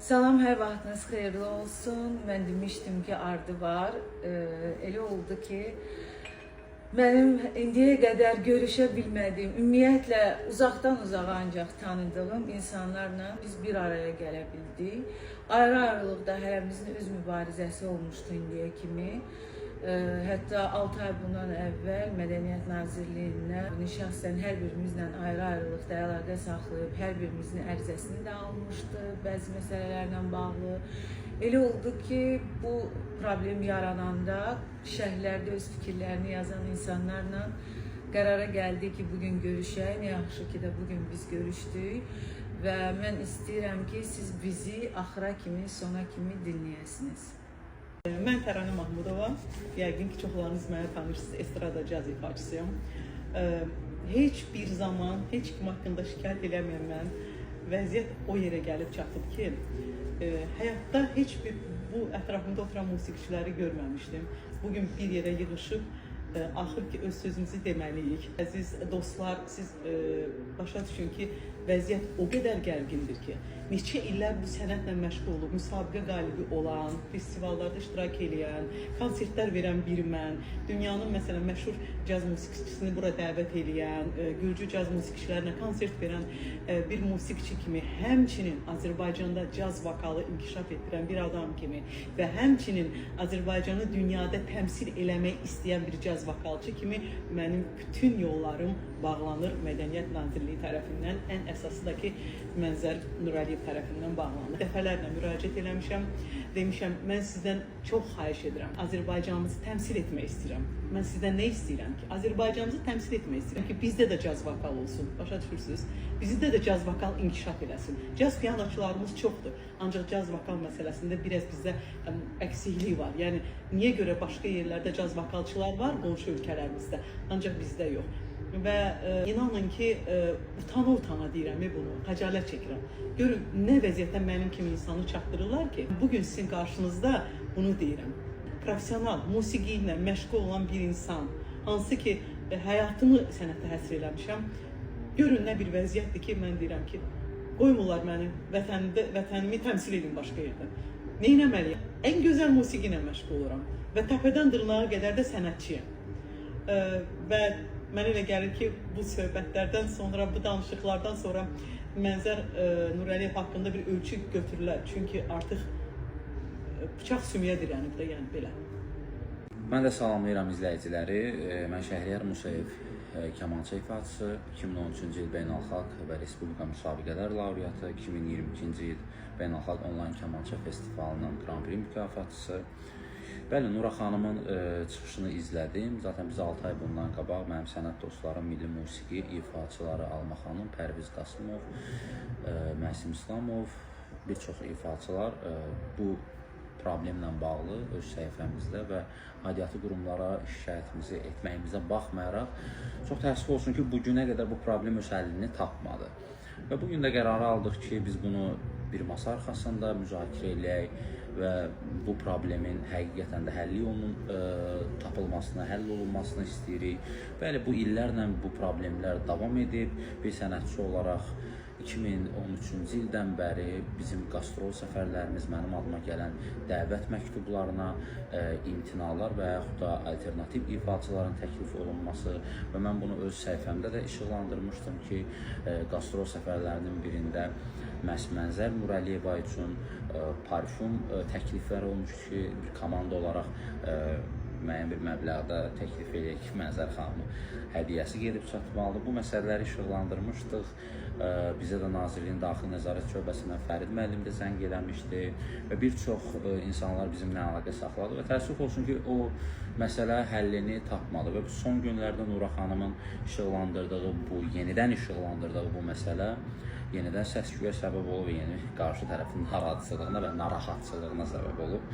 Salam, hər vaxtınız xeyirli olsun. Mən demişdim ki, ardı var. Elə oldu ki, mənim indiyə qədər görüşə bilmədiyim, ümumiyyətlə uzaqdan uzağa ancaq tanıdığım insanlarla biz bir araya gələ bildik. Ayrı-ayrılıqda hərəmizin öz mübarizəsi olmuşdu indiyə kimi. Hətta 6 ay bundan əvvəl Mədəniyyət Nazirliyindən şəxsən hər birimizlə ayrı-ayrılıqda əlaqə saxlayıb, hər birimizin ərizəsini də almışdı bəzi məsələlərlə bağlı. Elə oldu ki, bu problem yarananda şərhlərdə öz fikirlərini yazan insanlarla qərara gəldik ki, bugün görüşək. Nə yaxşı ki də bugün biz görüşdük və mən istəyirəm ki, siz bizi axıra kimi, sona kimi dinləyəsiniz. Mən Tərənə Mahmudova, yəqin ki, çoxlarınız mənə tanırsınız, estrada caz ifaçısıyam. Heç bir zaman, heç kim haqqında şikayət eləməyəm mən. Vəziyyət o yerə gəlib çatıb ki, həyatda heç bir bu ətrafımda oturan musiqiçiləri görməmişdim. Bugün bir yerə yığışıb, axır ki, öz sözümüzü deməliyik. Əziz dostlar, siz başa düşün ki, vəziyyət o qədər gərgindir ki, neçə illər bu sənətlə məşğul olub, müsabiqə qalibi olan, festivallarda iştirak edən, konsertlər verən bir mən, dünyanın məsələn məşhur caz musiqiçisini bura dəvət edən, gürcü caz musiqiçilərinə konsert verən bir musiqiçi kimi, həmçinin Azərbaycanda caz vokalı inkişaf etdirən bir adam kimi və həmçinin Azərbaycanı dünyada təmsil eləmək istəyən bir caz vokalçı kimi mənim bütün yollarım bağlanır Mədəniyyət Nazirliyi tərəfindən, ən əsası da ki, Mənzər Nurəliyev tərəfindən bağlanır. Dəfələrlə müraciət eləmişəm, demişəm, mən sizdən çox xahiş edirəm, Azərbaycanımızı təmsil etmək istəyirəm. Mən sizdən nə istəyirəm ki, Azərbaycanımızı təmsil etmək istəyirəm ki, bizdə də caz vokal olsun, başa düşürsünüz? Bizdə də caz vokal inkişaf eləsin. Caz pianoçularımız çoxdur, ancaq caz vokal məsələsində biraz bizdə əksiklik var. Yəni, niyə görə başqa yerlərdə caz vokalçılar var, qonşu ölkələrimizdə, ancaq bizdə yox. Və inanın ki, utana-utana deyirəm bunu, xəcalət çəkirəm. Görün, nə vəziyyətdə mənim kimi insanı çatdırırlar ki, bugün sizin qarşınızda bunu deyirəm. Profesional, musiqi ilə məşğul olan bir insan, hansı ki, həyatımı sənətə həsr eləmişəm, görün nə bir vəziyyətdir ki, mən deyirəm ki, qoymurlar məni vətənimi təmsil edin başqa yerdə. Nə etməliyəm? Ən gözəl musiqi ilə məşğul oluram və təpədən dırnağa qədər də sənətçiyəm. Və mənə elə gəlir ki, bu söhbətlərdən sonra, bu danışıqlardan sonra Mənzər Nurəliyev haqqında bir ölçü götürürlər. Çünki artıq bıçaq sümüyə dirənib də, yəni belə. Mən də salamlayıram izləyiciləri. Mən Şəhriyar Musayev, kamança ifaçısı, 2013-cü il Beynəlxalq və Respublika müsabiqələr laureatı, 2022-ci il Beynəlxalq Onlayn Kamança Festivalının Grand Prix mükafatçısı. Bəli, Nura xanımın çıxışını izlədim. Zaten biz 6 ay bundan qabaq mənim sənət dostlarım, milli musiqi ifaçıları Alma xanım, Pərviz Qasımov, Məsim İslamov, bir çox ifaçılar bu problemlə bağlı öz səhifəmizdə və aidiyyatı qurumlara şikayətimizi etməyimizə baxmayaraq, çox təəssüf olsun ki, bugünə qədər bu problem öz həllini tapmadı. Və bugün də qərarı aldıq ki, biz bunu bir masa arxasında müzakirə eləyək və bu problemin həqiqətən də həlli yolunun tapılmasına, həll olunmasını istəyirik. Bəli, bu illərlə bu problemlər davam edib. Bir sənətçi olaraq 2013-cü ildən bəri bizim qastrol səfərlərimiz, mənim adıma gələn dəvət məktublarına imtinalar və yaxud da alternativ ifaçıların təklif olunması və mən bunu öz səhifəmdə də işıqlandırmışdım ki, qastrol səfərlərinin birində məhz Mənzər Nurəliyeva üçün parfüm təkliflər olmuş ki, bir komanda olaraq müəyyən bir məbləğdə təklif edək ki, Mənzər xanımın hədiyyəsi gedib çatmalıdır. Bu məsələləri işıqlandırmışdıq. Bizə də Nazirliyin Daxili Nəzarət Şöbəsindən Fərid müəllim də zəng eləmişdi və bir çox insanlar bizimlə əlaqə saxladı və təəssüf olsun ki, o məsələ həllini tapmadı və son günlərdə Nura xanımın işıqlandırdığı bu, yenidən işıqlandırdığı bu məsələ yenidən səs-küyə səbəb olub və yeni qarşı tərəfin narahatçılığına və narahatçılığına səbəb olub.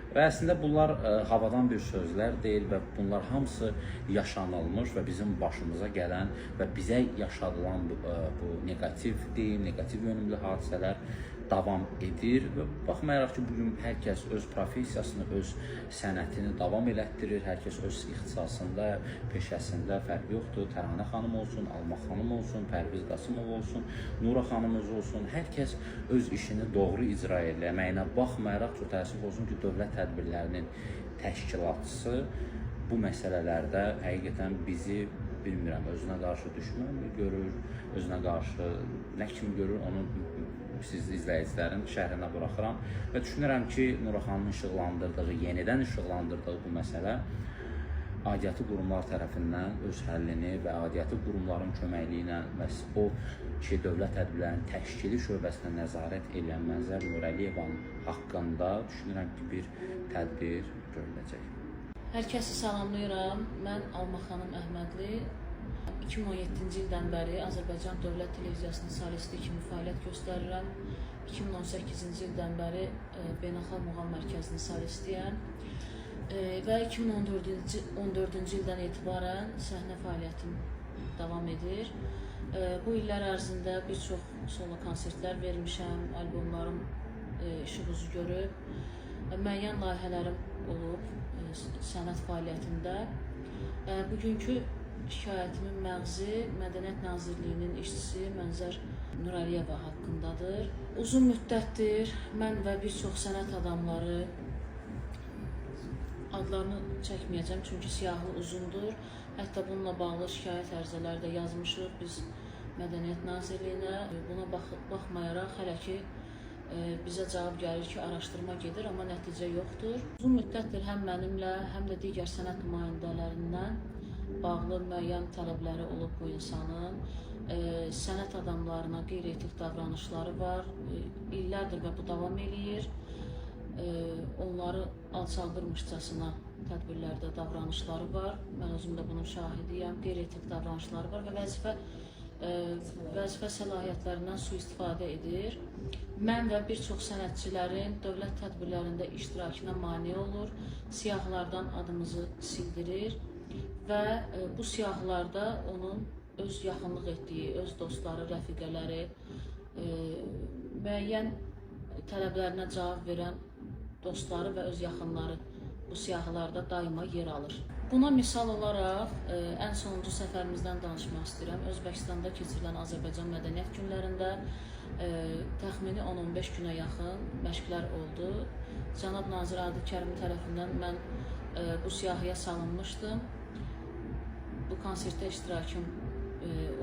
Və əslində bunlar havadan bir sözlər deyil və bunlar hamısı yaşanılmış və bizim başımıza gələn və bizə yaşadılan bu negativ deyim, negativ yönümlü hadisələr davam edir və baxmayaraq ki, bugün hər kəs öz professiyasını, öz sənətini davam elətdirir, hər kəs öz ixtisasında, peşəsində fərqi yoxdur. Təranə xanım olsun, Alma xanım olsun, Pərviz Qasımov olsun, Nura xanımız olsun, hər kəs öz işini doğru icra eləməyinə baxmayaraq, çox təəssüf olsun ki, dövlət tədbirlərinin təşkilatçısı bu məsələlərdə həqiqətən bizi, bilmirəm, özünə qarşı düşmən mi görür, özünə qarşı nə kimi görür, onu siz izləyicilərin şərhinə buraxıram və düşünürəm ki, Nura xanımın işıqlandırdığı, yenidən işıqlandırdığı bu məsələ aidiyyatı qurumlar tərəfindən öz həllini və aidiyyatı qurumların köməkliyi ilə və o ki, dövlət tədbirlərinin təşkili şöbəsinə nəzarət edən Mənzər Nurəliyevanın haqqında düşünürəm ki, bir tədbir görüləcək. Hər kəsi salamlayıram. Mən Alma xanım Əhmədli. 2017-ci ildən bəri Azərbaycan Dövlət Televiziyasının solisti kimi fəaliyyət göstərirəm. 2018-ci ildən bəri Beynəlxalq Muğam Mərkəzinin solistiyəm və 2014-cü ildən etibarən səhnə fəaliyyətim davam edir. Bu illər ərzində bir çox solo konsertlər vermişəm, albomlarım işıq üzü görüb, müəyyən layihələrim olub sənət fəaliyyətində. Bugünkü şikayətimin məğzi Mədəniyyət Nazirliyinin işçisi Mənzər Nurəliyeva haqqındadır. Uzun müddətdir mən və bir çox sənət adamları, adlarını çəkməyəcəm çünki siyahı uzundur. Hətta bununla bağlı şikayət ərizələri də yazmışıq biz Mədəniyyət Nazirliyinə. Buna baxmayaraq hələ ki bizə cavab gəlir ki, araşdırma gedir, amma nəticə yoxdur. Uzun müddətdir həm mənimlə, həm də digər sənət nümayəndələrindən bağlı müəyyən tələbləri olub bu insanın. Sənət adamlarına qeyri-etik davranışları var. İllərdir və bu davam eləyir. Onları alçaldırmışcasına tədbirlərdə davranışları var. Mən özüm də bunun şahidiyəm. Qeyri-etik davranışları var və vəzifə səlahiyyətlərindən sui-istifadə edir. Mən və bir çox sənətçilərin dövlət tədbirlərində iştirakına mane olur, siyahılardan adımızı sildirir və bu siyahılarda onun öz yaxınlıq etdiyi, öz dostları, rəfiqələri, müəyyən tələblərinə cavab verən dostları və öz yaxınları bu siyahılarda daima yer alır. Buna misal olaraq ən sonuncu səfərimizdən danışmaq istəyirəm. Özbəkistanda keçirilən Azərbaycan Mədəniyyət günlərində təxmini 10-15 günə yaxın məşqlər oldu. Cənab Nazir Adi Kərim tərəfindən mən bu siyahıya salınmışdım. Bu konsertdə iştirakım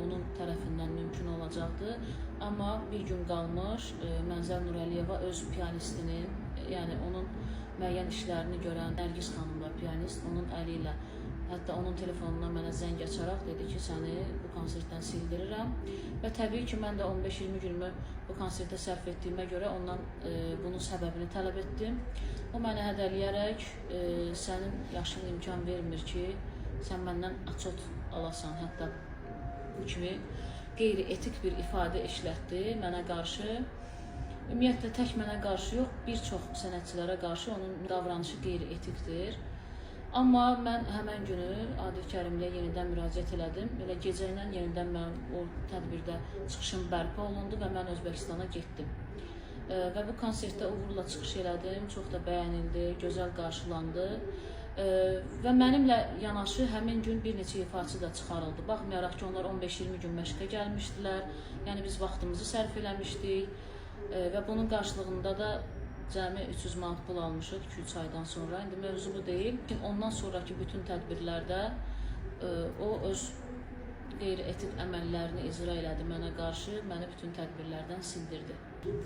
onun tərəfindən mümkün olacaqdı. Amma bir gün qalmış Mənzər Nurəliyeva öz pianistinin, yəni onun müəyyən işlərini görən Nərgiz xanımla pianist onun əli ilə, hətta onun telefonundan mənə zəng açaraq dedi ki, səni bu konsertdən sildirirəm. Və təbii ki, mən də 15-20 günümü bu konsertə sərf etdiyimə görə ondan bunun səbəbini tələb etdim. O mənə hədələyərək sənin yaşın imkan vermir ki, sən məndən açot alasan, hətta bu kimi qeyri-etik bir ifadə işlətdi mənə qarşı. Ümumiyyətlə, tək mənə qarşı yox, bir çox sənətçilərə qarşı onun davranışı qeyri-etikdir. Amma mən həmən günü Adi Kərimlə yenidən müraciət elədim. Elə gecə ilə yenidən mən o tədbirdə çıxışım bərpa olundu və mən Özbəkistana getdim. Və bu konsertdə uğurla çıxış elədim, çox da bəyənildi, gözəl qarşılandı. Və mənimlə yanaşı həmin gün bir neçə ifaçı da çıxarıldı. Baxmayaraq ki, onlar 15-20 gün məşqə gəlmişdilər, yəni biz vaxtımızı sərf eləmişdik. Və bunun qarşılığında da cəmi 300 manat pul almışıq 2-3 aydan sonra. İndi mövzu bu deyil. Ondan sonraki bütün tədbirlərdə o öz qeyri-etik əməllərini icra elədi mənə qarşı, məni bütün tədbirlərdən sildirdi.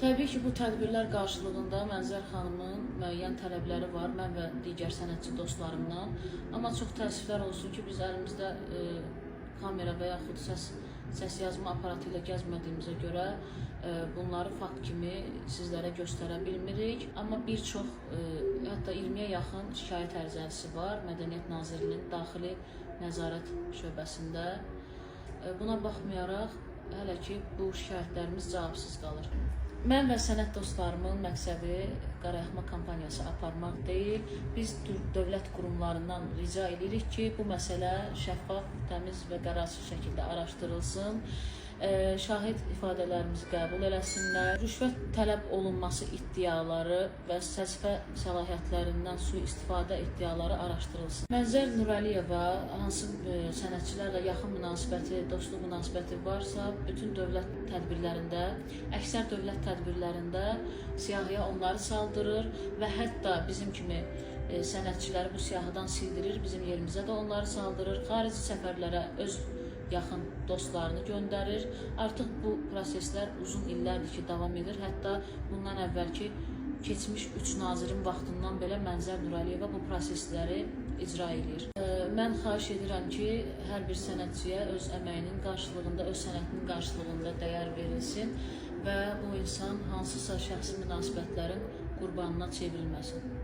Təbii ki, bu tədbirlər qarşılığında Mənzər xanımın müəyyən tələbləri var, mən və digər sənətçi dostlarımdan. Amma çox təəssüflər olsun ki, biz əlimizdə kamera və yaxud səs yazma aparatı ilə gəzmədiyimizə görə bunları fakt kimi sizlərə göstərə bilmirik. Amma bir çox, hətta 20-yə yaxın şikayət ərizəsi var Mədəniyyət Nazirliyinin daxili nəzarət şöbəsində. Buna baxmayaraq, hələ ki, bu şikayətlərimiz cavabsız qalır. Mən və sənət dostlarımın məqsədi qarayaxma kampaniyası aparmaq deyil. Biz dövlət qurumlarından rica edirik ki, bu məsələ şəffaf, təmiz və qərarsız şəkildə araşdırılsın. şahid ifadələrimizi qəbul eləsinlər. Rüşvət tələb olunması iddiaları və vəzifə səlahiyyətlərindən sui-istifadə iddiaları araşdırılsın. Mənzər Nurəliyeva hansı sənətçilərlə yaxın münasibəti, dostluq münasibəti varsa, bütün dövlət tədbirlərində, əksər dövlət tədbirlərində siyahıya onları saldırır və hətta bizim kimi sənətçiləri bu siyahıdan sildirir, bizim yerimizə də onları saldırır, xarici səfərlərə öz yaxın dostlarını göndərir. Artıq bu proseslər uzun illərdir ki, davam edir. Hətta bundan əvvəlki keçmiş 3 nazirin vaxtından belə Mənzər Nurəliyeva bu prosesləri icra edir. Mən xahiş edirəm ki, hər bir sənətçiyə öz əməyinin qarşılığında, öz sənətinin qarşılığında dəyər verilsin və bu insan hansısa şəxsi münasibətlərin qurbanına çevrilməsin.